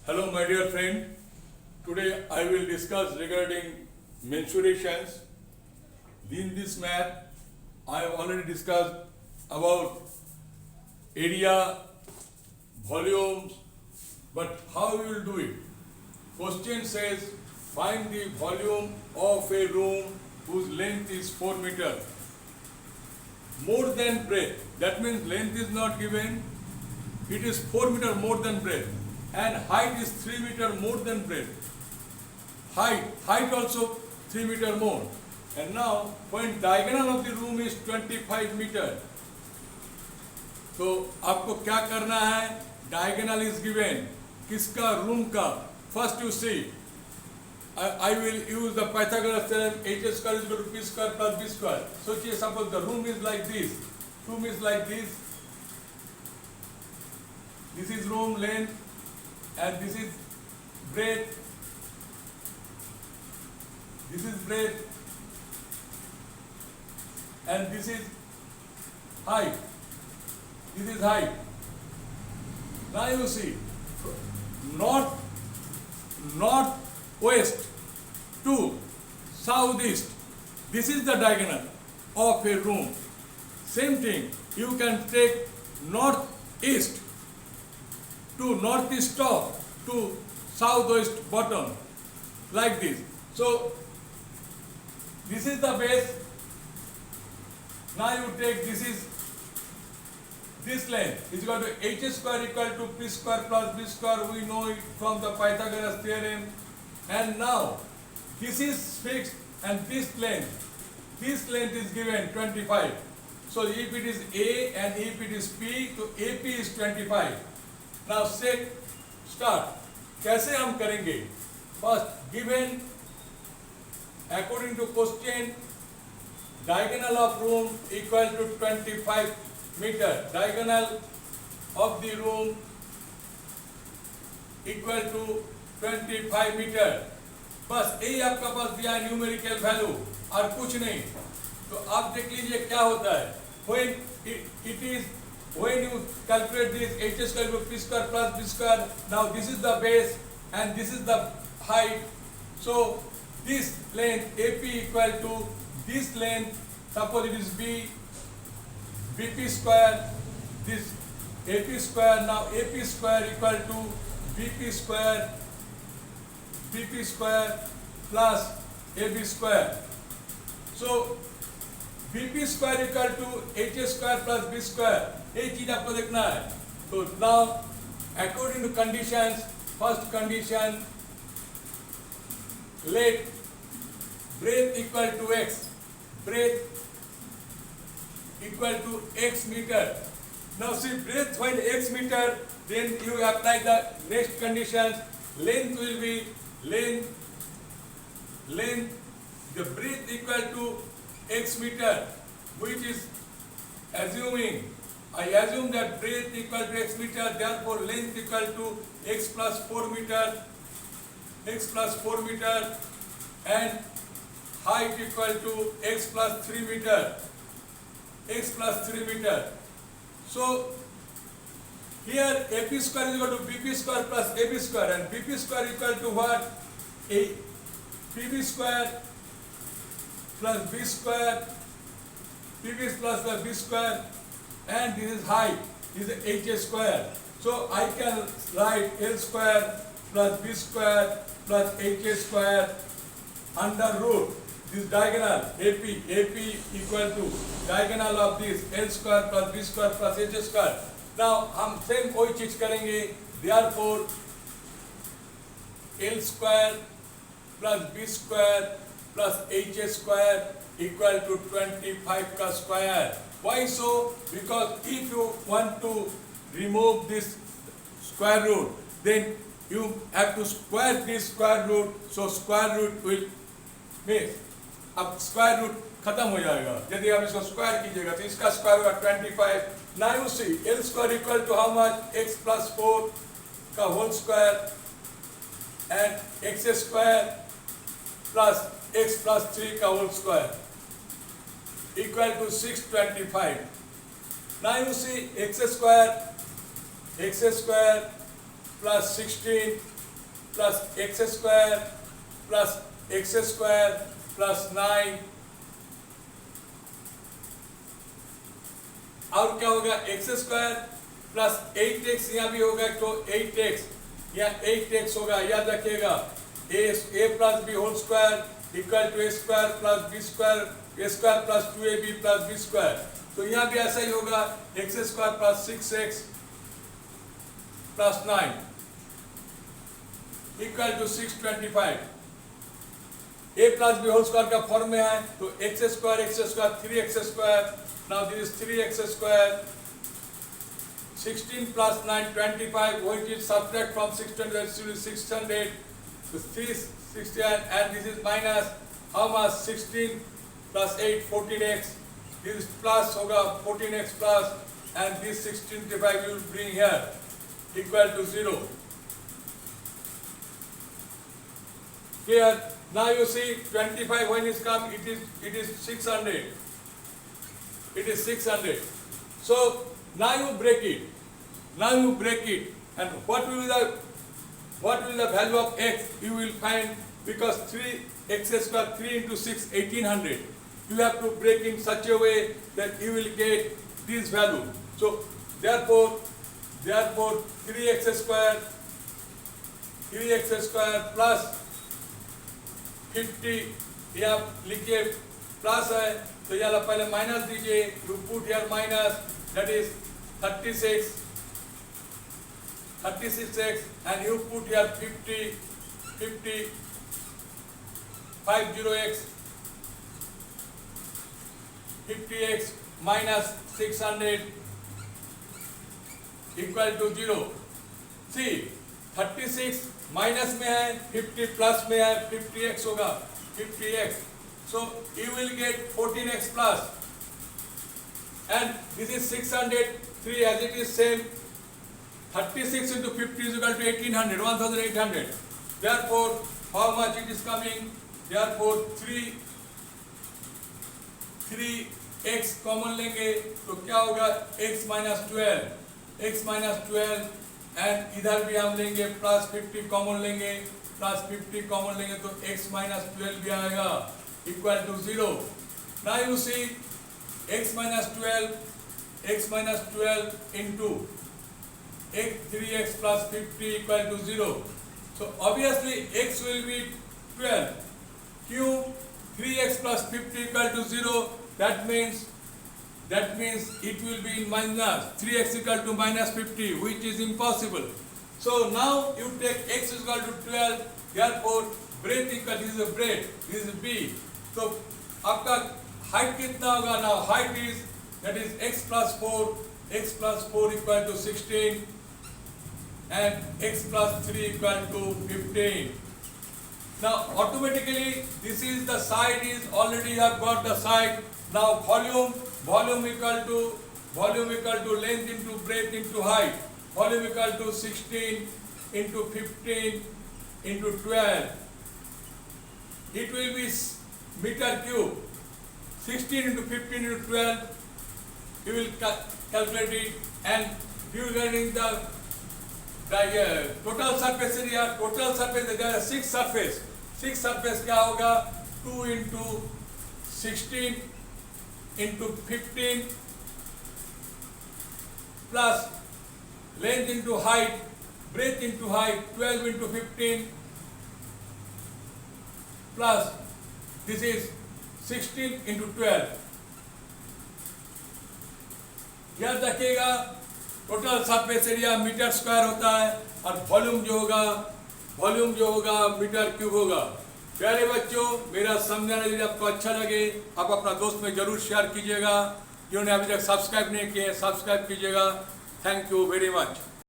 Hello my dear friend, today I will discuss regarding mensurations. In this map, I have already discussed about area, volumes, but how we will do it? Question says, find the volume of a room whose length is 4 meters. More than breadth, that means length is not given, it is 4 meter more than breadth, and height is 3 meter more than breadth. Height also 3 meter more. And now when diagonal of the room is 25 meter, तो आपको क्या करना है? Diagonal is given. किसका? Room का. First you see, I will use the Pythagoras theorem. H square is equal to p square plus b square. So suppose the room is like this. Room is like this. This is room length, and this is breadth. This is breadth, and this is height. This is height. Now you see, northwest to southeast. This is the diagonal of a room. Same thing, you can take northeast to northeast top to southwest bottom, like this. So this is the base. Now you take this length is equal to h square equal to p square plus b square. We know it from the Pythagoras theorem. And now this is fixed, and this length is given 25. So if it is A and if it is P, so AP is 25. Now start. कैसे हम करेंगे? First, given according to question, diagonal of room equal to 25 meter. Diagonal of the room equal to 25 meter. बस यही आपका पास दिया है numerical value और कुछ नहीं. तो आप देख लीजिए क्या होता है. When you calculate this h square equal to p square plus b square, now this is the base and this is the height. So this length AP equal to this length, suppose it is BP square, this AP square. Now AP square equal to BP square plus AB square. So BP square equal to H square plus B square. ये चीज आपको देखना है. तो now according to conditions, first condition, let breadth equal to x. Breadth equal to x meter. Now see, breadth when x meter, then you apply the next conditions. Length will be length. The breadth equal to x meter, which is assuming. I assume that breadth equal to x meter, therefore length equal to x plus 4 meter, and height equal to x plus 3 meter. So here AP square is equal to BP square plus AB square, and BP square equal to what? PB square plus B square, PB plus the B square, and this is height, this is H square. So I can write L square plus B square plus H square under root this diagonal AP equal to diagonal of this L square plus B square plus H square. Now हम same कोई चीज करेंगे. Therefore L square plus B square plus H square equal to 25 का square. Why so? Because if you want to remove this square root, then you have to square this square root. So square root will mean अब square root खत्म हो जाएगा. यदि आप इसको square कीजिएगा तो इसका square होगा 25. Now you see L square equal to how much? X plus 4 का whole square and x square plus x plus 3 का whole square equal to 625. Now you see x square plus 16 plus x square plus 9 और क्या होगा x square plus 8x यहाँ भी होगा तो 8x यहाँ 8x होगा। याद रखिएगा a plus b whole square equal to a square plus b square plus 2ab plus b square. तो यहाँ भी ऐसा ही होगा x square plus 6x plus 9 equal to 625। a plus b whole square का फॉर्म में है तो x square 3x square. Now this is 3x square 16 plus 9 25 which is subtract from 600 is 600 so 360 and this is minus how much 16 plus 8 14x this is plus hoga 14x plus and this 625 you will bring here equal to 0 here. Now you see 25 when it come it is 600 it is 600 so now you break it and what will be the value of x you will find because 3x square 3 into 6 1800 you have to break in such a way that you will get this value. So therefore 3x square plus 50 यहाँ लिखिए plus है तो यहाँ पहले minus दीजिए you put here minus that is 36x and you put here 50x minus 600 equal to 0. See 36 minus में है 50 plus में है 50x होगा 50x so you will get 14x plus and this is 603 as it is same 36 into 50 is equal to 1800 therefore how much it is coming therefore 3x common लेंगे तो क्या होगा x minus 12 and इधर भी हम लेंगे plus 50 common लेंगे तो x minus 12 भी आएगा equal to 0. Now you see x minus 12 into 3x plus 50 equal to 0. So obviously x will be 12. Q 3x plus 50 equal to 0. That means it will be in minus 3x equal to minus 50, which is impossible. So now you take x is equal to 12. Therefore breadth equal this is a breadth. This is b. So आपका height कितना होगा? Now height is that is x plus 4 equal to 16 and x plus 3 equal to 15. Now automatically this is the side is already you have got the side. Now volume equal to length into breadth into height. Volume equal to 16 into 15 into 12. It will be meter cube. 16 into 15 into 12. You will calculate it and you will get in the total surface area. Total surface there are 6 surface. 6 surface क्या होगा? 2 into 16 into 15 plus length into height, breadth into height, 12 into 15 plus this is 16 into 12. याद रखिएगा total surface area metre square होता है और volume जो होगा metre cube होगा। प्यारे बच्चों, मेरा समझाना यदि आपको अच्छा लगे आप अपना दोस्त में जरूर शेयर कीजिएगा। जिन्होंने अभी तक सब्सक्राइब नहीं किए सब्सक्राइब कीजिएगा। Thank you very much.